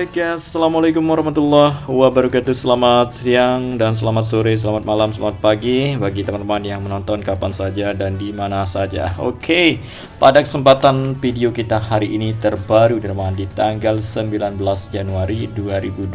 Baik ya, Assalamualaikum warahmatullahi wabarakatuh. Selamat siang dan selamat sore, selamat malam, selamat pagi bagi teman-teman yang menonton kapan saja dan di mana saja. Oke, pada kesempatan video kita hari ini terbaru teman-teman di tanggal 19 Januari 2026.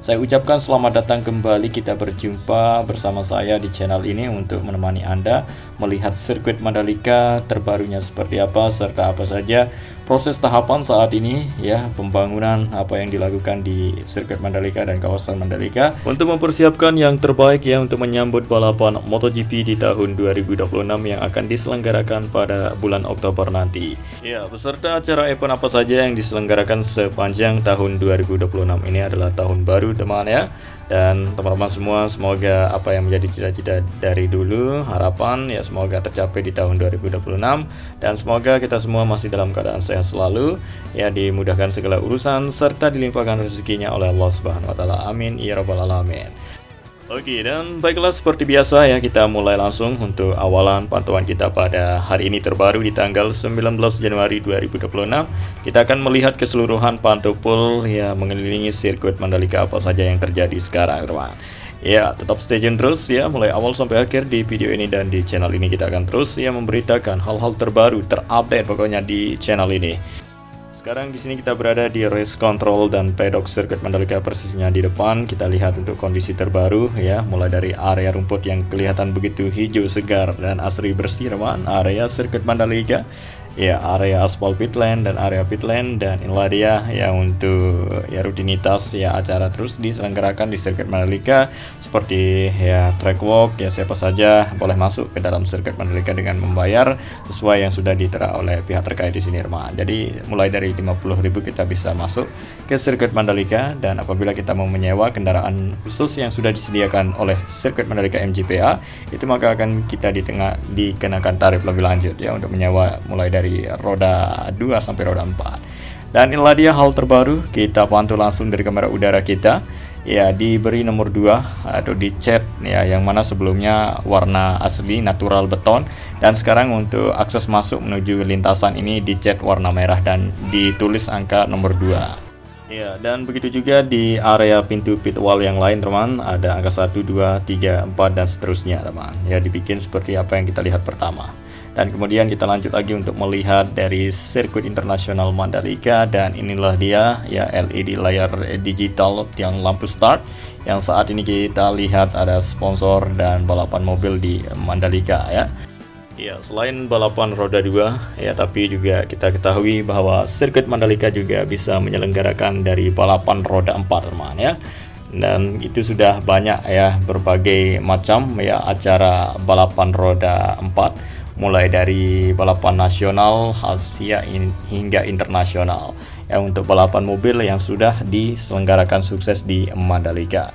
Saya ucapkan selamat datang kembali, kita berjumpa bersama saya di channel ini untuk menemani Anda melihat sirkuit Mandalika terbarunya seperti apa, serta apa saja proses tahapan saat ini ya, pembangunan apa yang dilakukan di sirkuit Mandalika dan kawasan Mandalika untuk mempersiapkan yang terbaik ya untuk menyambut balapan MotoGP di tahun 2026 yang akan diselenggarakan pada bulan Oktober nanti. Ya, beserta acara event apa saja yang diselenggarakan sepanjang tahun 2026 ini adalah tahun baru teman ya. Dan teman-teman semua, semoga apa yang menjadi cita-cita dari dulu, harapan ya semoga tercapai di tahun 2026. Dan semoga kita semua masih dalam keadaan sehat selalu ya, dimudahkan segala urusan serta dilimpahkan rezekinya oleh Allah Subhanahu wa taala. Amin ya rabbal alamin. Oke, dan baiklah seperti biasa ya, kita mulai langsung untuk awalan pantauan kita pada hari ini terbaru di tanggal 19 Januari 2026. Kita akan melihat keseluruhan pantau full ya mengelilingi sirkuit Mandalika apa saja yang terjadi sekarang teman. Ya, tetap stay tune terus ya, mulai awal sampai akhir di video ini, dan di channel ini kita akan terus ya memberitakan hal-hal terbaru, terupdate pokoknya di channel ini. Sekarang di sini kita berada di race control dan paddock sirkuit Mandalika, persisnya di depan. Kita lihat untuk kondisi terbaru ya, mulai dari area rumput yang kelihatan begitu hijau segar dan asri bersih teman, area sirkuit Mandalika. Ya, area aspal pit lane dan area pit lane, dan inilah dia ya untuk ya rutinitas ya acara terus diselenggarakan di sirkuit Mandalika seperti ya track walk ya, siapa saja boleh masuk ke dalam sirkuit Mandalika dengan membayar sesuai yang sudah ditera oleh pihak terkait di sini teman. Jadi mulai dari 50.000 kita bisa masuk ke sirkuit Mandalika, dan apabila kita mau menyewa kendaraan khusus yang sudah disediakan oleh sirkuit Mandalika MGPA itu maka akan kita dikenakan tarif lebih lanjut ya untuk menyewa mulai dari roda 2 sampai roda 4. Dan inilah dia hal terbaru, kita pantau langsung dari kamera udara kita ya, diberi nomor 2 atau dicat ya, yang mana sebelumnya warna asli natural beton, dan sekarang untuk akses masuk menuju lintasan ini dicat warna merah dan ditulis angka nomor 2. Ya, dan begitu juga di area pintu pit wall yang lain teman, ada angka 1, 2, 3, 4 dan seterusnya teman. Ya, dibikin seperti apa yang kita lihat pertama. Dan kemudian kita lanjut lagi untuk melihat dari sirkuit internasional Mandalika, dan inilah dia ya LED layar digital yang lampu start yang saat ini kita lihat ada sponsor dan balapan mobil di Mandalika ya. Ya, selain balapan roda 2 ya, tapi juga kita ketahui bahwa sirkuit Mandalika juga bisa menyelenggarakan dari balapan roda 4 teman ya. Dan itu sudah banyak ya berbagai macam ya acara balapan roda 4, mulai dari balapan nasional, Asia hingga internasional ya, untuk balapan mobil yang sudah diselenggarakan sukses di Mandalika.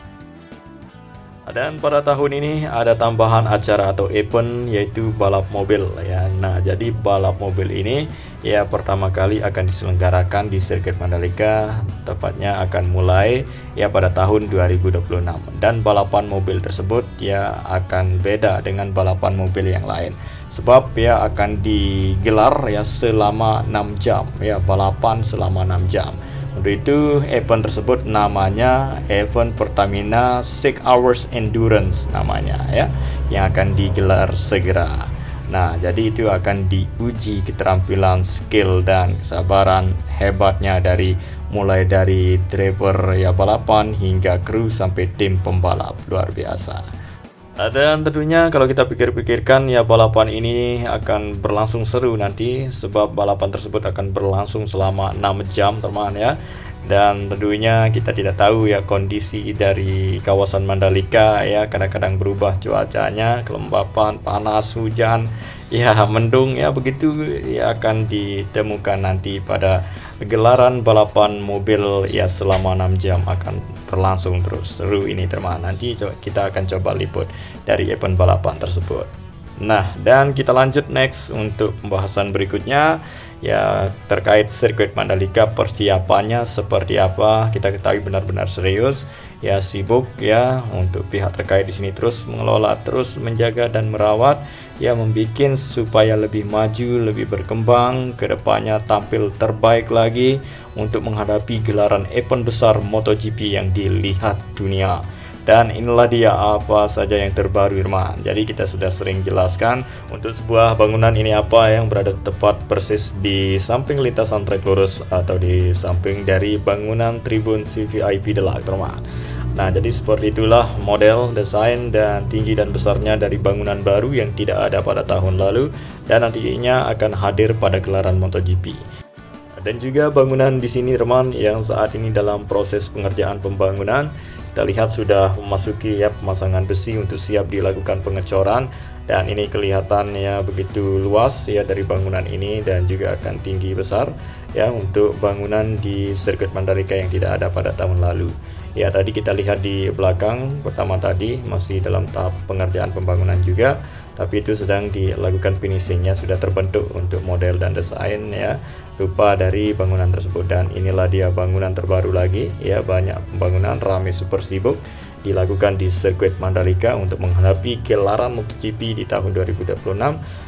Dan pada tahun ini ada tambahan acara atau event yaitu balap mobil ya. Nah, jadi balap mobil ini ya pertama kali akan diselenggarakan di sirkuit Mandalika, tepatnya akan mulai ya pada tahun 2026. Dan balapan mobil tersebut ya akan beda dengan balapan mobil yang lain, sebab ya akan digelar ya selama 6 jam ya, balapan selama 6 jam. Untuk itu event tersebut namanya event Pertamina 6 Hours Endurance namanya ya, yang akan digelar segera. Nah, jadi itu akan diuji keterampilan, skill dan kesabaran hebatnya mulai dari driver ya balapan hingga kru sampai tim pembalap, luar biasa. Dan tentunya kalau kita pikir-pikirkan ya, balapan ini akan berlangsung seru nanti, sebab balapan tersebut akan berlangsung selama 6 jam teman ya. Dan tentunya kita tidak tahu ya kondisi dari kawasan Mandalika ya, kadang-kadang berubah cuacanya, kelembapan, panas, hujan ya, mendung ya, begitu ya akan ditemukan nanti pada gelaran balapan mobil ya selama 6 jam akan berlangsung terus. Seru ini teman, nanti kita akan coba liput dari event balapan tersebut. Nah, dan kita lanjut next untuk pembahasan berikutnya ya, terkait sirkuit Mandalika persiapannya seperti apa. Kita ketahui benar-benar serius ya, sibuk ya untuk pihak terkait di sini terus mengelola, terus menjaga dan merawat yang membuat supaya lebih maju, lebih berkembang, kedepannya tampil terbaik lagi untuk menghadapi gelaran event besar MotoGP yang dilihat dunia. Dan inilah dia apa saja yang terbaru, Irman. Jadi kita sudah sering jelaskan untuk sebuah bangunan ini apa yang berada tepat persis di samping lintasan trek lurus atau di samping dari bangunan tribun VVIP Deluxe, Irman. Nah, jadi seperti itulah model, desain, dan tinggi dan besarnya dari bangunan baru yang tidak ada pada tahun lalu dan nantinya akan hadir pada gelaran MotoGP. Dan juga bangunan di sini, teman, yang saat ini dalam proses pengerjaan pembangunan. Kita lihat sudah memasuki pemasangan besi untuk siap dilakukan pengecoran, dan ini kelihatannya begitu luas ya dari bangunan ini, dan juga akan tinggi besar ya untuk bangunan di sirkuit Mandalika yang tidak ada pada tahun lalu. Ya, tadi kita lihat di belakang pertama tadi masih dalam tahap pengerjaan pembangunan juga, tapi itu sedang dilakukan finishingnya, sudah terbentuk untuk model dan desain ya rupa dari bangunan tersebut. Dan inilah dia bangunan terbaru lagi ya, banyak pembangunan, ramai, super sibuk dilakukan di sirkuit Mandalika untuk menghadapi gelaran MotoGP di tahun 2026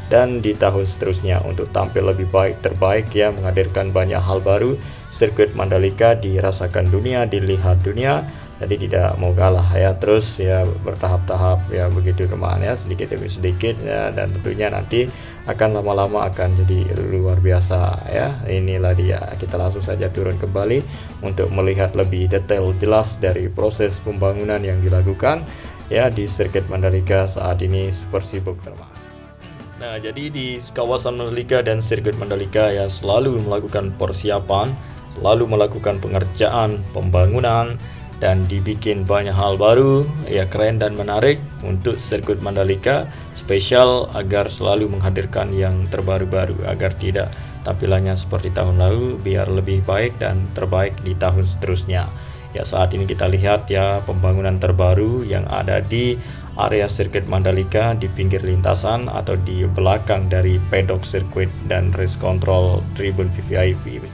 dan di tahun seterusnya untuk tampil lebih baik, terbaik ya, menghadirkan banyak hal baru. Sirkuit Mandalika dirasakan dunia, dilihat dunia, jadi tidak mau kalah ya, terus ya bertahap-tahap ya begitu, teman ya, sedikit demi sedikit ya, dan tentunya nanti akan lama-lama akan jadi luar biasa ya. Inilah dia, kita langsung saja turun kembali untuk melihat lebih detail jelas dari proses pembangunan yang dilakukan ya di sirkuit Mandalika saat ini super sibuk, teman. Nah, jadi di kawasan Mandalika dan sirkuit Mandalika ya selalu melakukan persiapan, selalu melakukan pengerjaan pembangunan, dan dibikin banyak hal baru ya, keren dan menarik untuk sirkuit Mandalika, spesial agar selalu menghadirkan yang terbaru-baru agar tidak tampilannya seperti tahun lalu, biar lebih baik dan terbaik di tahun seterusnya. Ya, saat ini kita lihat ya pembangunan terbaru yang ada di area sirkuit Mandalika di pinggir lintasan atau di belakang dari pedok sirkuit dan race control tribun VVIP.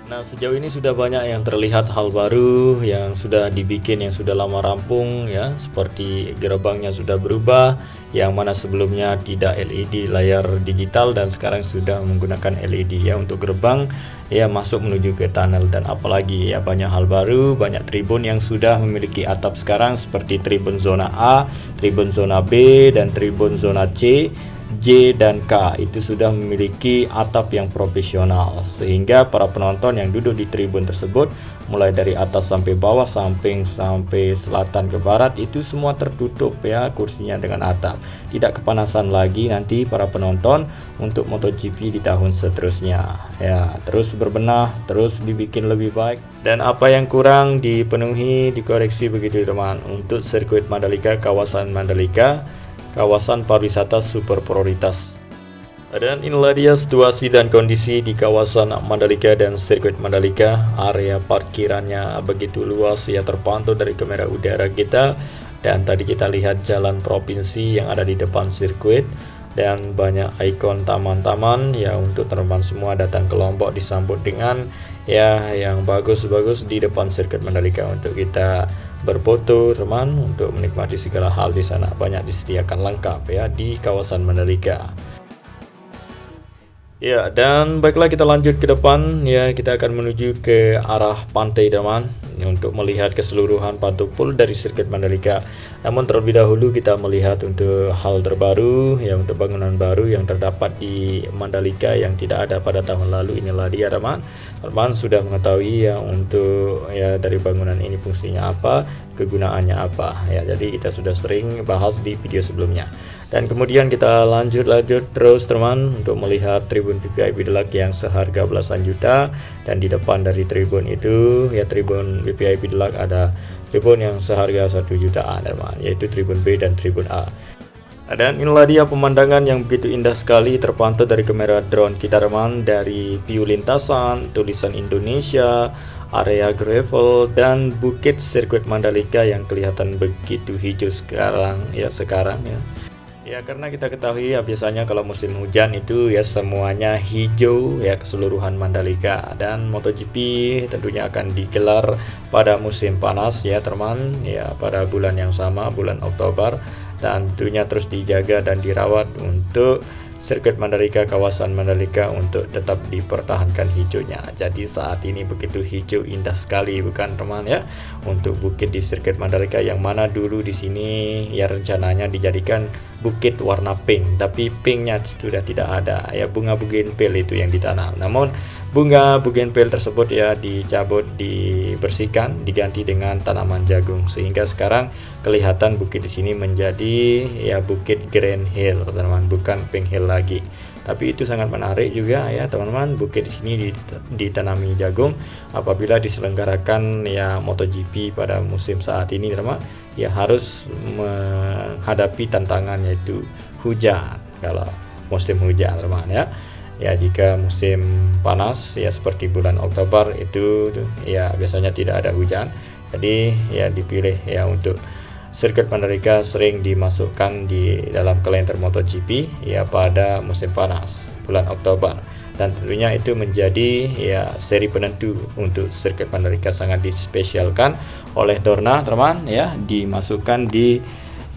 Nah, sejauh ini sudah banyak yang terlihat hal baru yang sudah dibikin, yang sudah lama rampung ya, seperti gerbangnya sudah berubah, yang mana sebelumnya tidak LED, layar digital, dan sekarang sudah menggunakan LED ya untuk gerbang ya masuk menuju ke tunnel. Dan apalagi ya banyak hal baru, banyak tribun yang sudah memiliki atap sekarang seperti tribun zona A, tribun zona B, dan tribun zona C, J, dan K itu sudah memiliki atap yang profesional, sehingga para penonton yang duduk di tribun tersebut mulai dari atas sampai bawah, samping sampai selatan ke barat itu semua tertutup ya kursinya dengan atap. Tidak kepanasan lagi nanti para penonton untuk MotoGP di tahun seterusnya ya, terus berbenah, terus dibikin lebih baik, dan apa yang kurang dipenuhi, dikoreksi begitu, teman, untuk sirkuit Mandalika, kawasan Mandalika, kawasan pariwisata super prioritas. Dan inilah dia situasi dan kondisi di kawasan Mandalika dan sirkuit Mandalika. Area parkirannya begitu luas ya, terpantau dari kamera udara kita. Dan tadi kita lihat jalan provinsi yang ada di depan sirkuit, dan banyak ikon taman-taman ya untuk teman-teman semua datang ke Lombok disambut dengan ya yang bagus-bagus di depan sirkuit Mandalika untuk kita berfoto, teman, untuk menikmati segala hal di sana. Banyak disediakan lengkap ya di kawasan Mandalika. Ya, dan baiklah kita lanjut ke depan ya, kita akan menuju ke arah pantai, teman, untuk melihat keseluruhan pantai pool dari sirkuit Mandalika. Namun terlebih dahulu kita melihat untuk hal terbaru ya, untuk bangunan baru yang terdapat di Mandalika yang tidak ada pada tahun lalu. Inilah dia, teman. Teman sudah mengetahui ya untuk ya dari bangunan ini fungsinya apa, kegunaannya apa ya. Jadi kita sudah sering bahas di video sebelumnya. Dan kemudian kita lanjut terus, teman, untuk melihat tribun VVIP Deluxe yang seharga belasan juta. Dan di depan dari tribun itu ya, tribun VVIP Deluxe, ada tribun yang seharga 1 jutaan, teman, yaitu tribun B dan tribun A. Dan inilah dia pemandangan yang begitu indah sekali terpantau dari kamera drone kita, teman, dari view lintasan, tulisan Indonesia, area gravel, dan bukit sirkuit Mandalika yang kelihatan begitu hijau sekarang ya. Ya, karena kita ketahui ya biasanya kalau musim hujan itu ya semuanya hijau ya keseluruhan Mandalika, dan MotoGP tentunya akan digelar pada musim panas ya teman ya, pada bulan yang sama, bulan Oktober, dan tentunya terus dijaga dan dirawat untuk sirkuit Mandalika, kawasan Mandalika untuk tetap dipertahankan hijaunya. Jadi saat ini begitu hijau indah sekali, bukan teman ya, untuk bukit di sirkuit Mandalika, yang mana dulu di sini ya rencananya dijadikan bukit warna pink, tapi pinknya sudah tidak ada ya, bunga bougainville itu yang ditanam. Namun bunga bougainville tersebut ya dicabut, dibersihkan, diganti dengan tanaman jagung, sehingga sekarang kelihatan bukit di sini menjadi ya bukit Grand Hill teman-teman, bukan Pink Hill lagi. Tapi itu sangat menarik juga ya teman-teman, bukit di sini ditanami jagung apabila diselenggarakan ya MotoGP pada musim saat ini teman-teman, ya harus menghadapi tantangan yaitu hujan kalau musim hujan teman-teman ya. Ya, jika musim panas ya seperti bulan Oktober itu ya biasanya tidak ada hujan. Jadi ya dipilih ya untuk sirkuit Mandalika sering dimasukkan di dalam kalender MotoGP ya pada musim panas bulan Oktober, dan tentunya itu menjadi ya seri penentu untuk sirkuit Mandalika, sangat dispesialkan oleh Dorna teman ya, dimasukkan di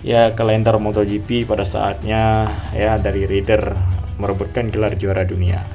ya kalender MotoGP pada saatnya ya dari rider merebutkan gelar juara dunia.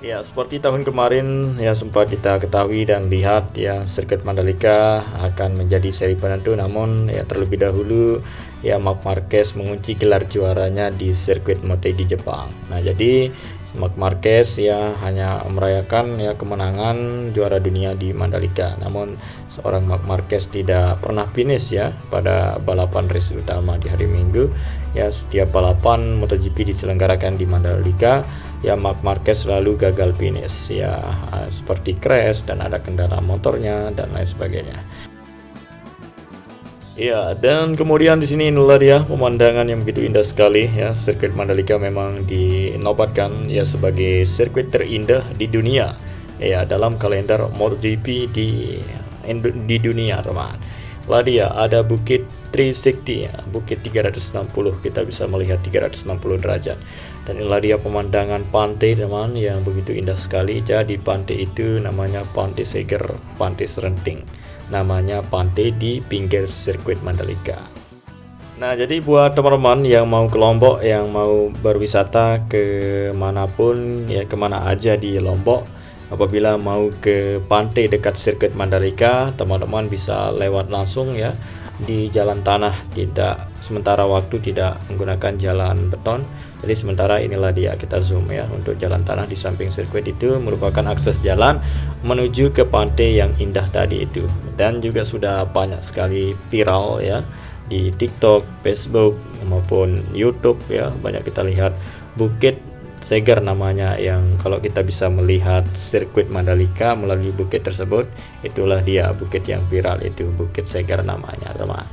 Ya, seperti tahun kemarin ya sempat kita ketahui dan lihat ya sirkuit Mandalika akan menjadi seri penentu, namun ya terlebih dahulu ya Marc Marquez mengunci gelar juaranya di sirkuit Motegi Jepang. Nah, jadi Marc Marquez ya hanya merayakan ya kemenangan juara dunia di Mandalika, namun seorang Marc Marquez tidak pernah finish ya pada balapan race utama di hari Minggu. Ya, setiap balapan MotoGP diselenggarakan di Mandalika ya Marc Marquez selalu gagal finish ya, seperti crash dan ada kendala motornya dan lain sebagainya. Ya, dan kemudian di sini inilah dia pemandangan yang begitu indah sekali ya. Sirkuit Mandalika memang dinobatkan ya sebagai sirkuit terindah di dunia ya dalam kalender MotoGP di dunia teman. Lah dia ada bukit 360 ya, bukit 360, kita bisa melihat 360 derajat. Dan inilah dia pemandangan pantai teman yang begitu indah sekali. Jadi pantai itu namanya Pantai Seger, Pantai Serenting. Namanya pantai di pinggir sirkuit Mandalika. Nah, jadi buat teman-teman yang mau ke Lombok, yang mau berwisata ke manapun ya, kemana aja di Lombok, apabila mau ke pantai dekat sirkuit Mandalika, teman-teman bisa lewat langsung ya di jalan tanah, tidak sementara waktu tidak menggunakan jalan beton. Jadi sementara inilah dia, kita zoom ya, untuk jalan tanah di samping sirkuit itu merupakan akses jalan menuju ke pantai yang indah tadi itu, dan juga sudah banyak sekali viral ya di TikTok, Facebook maupun YouTube ya, banyak kita lihat Bukit Seger namanya, yang kalau kita bisa melihat sirkuit Mandalika melalui bukit tersebut, itulah dia bukit yang viral itu, Bukit Seger namanya teman.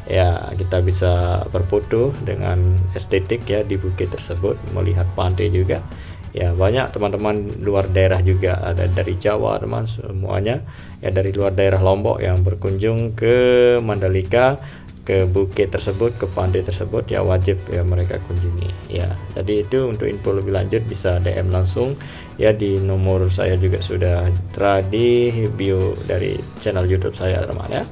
Ya, kita bisa berfoto dengan estetik ya di bukit tersebut, melihat pantai juga. Ya, banyak teman-teman luar daerah juga, ada dari Jawa teman, semuanya ya dari luar daerah Lombok yang berkunjung ke Mandalika, ke bukit tersebut, ke pantai tersebut ya wajib ya mereka kunjungi ya. Jadi itu untuk info lebih lanjut bisa DM langsung ya, di nomor saya juga sudah tertera di bio dari channel YouTube saya teman ya.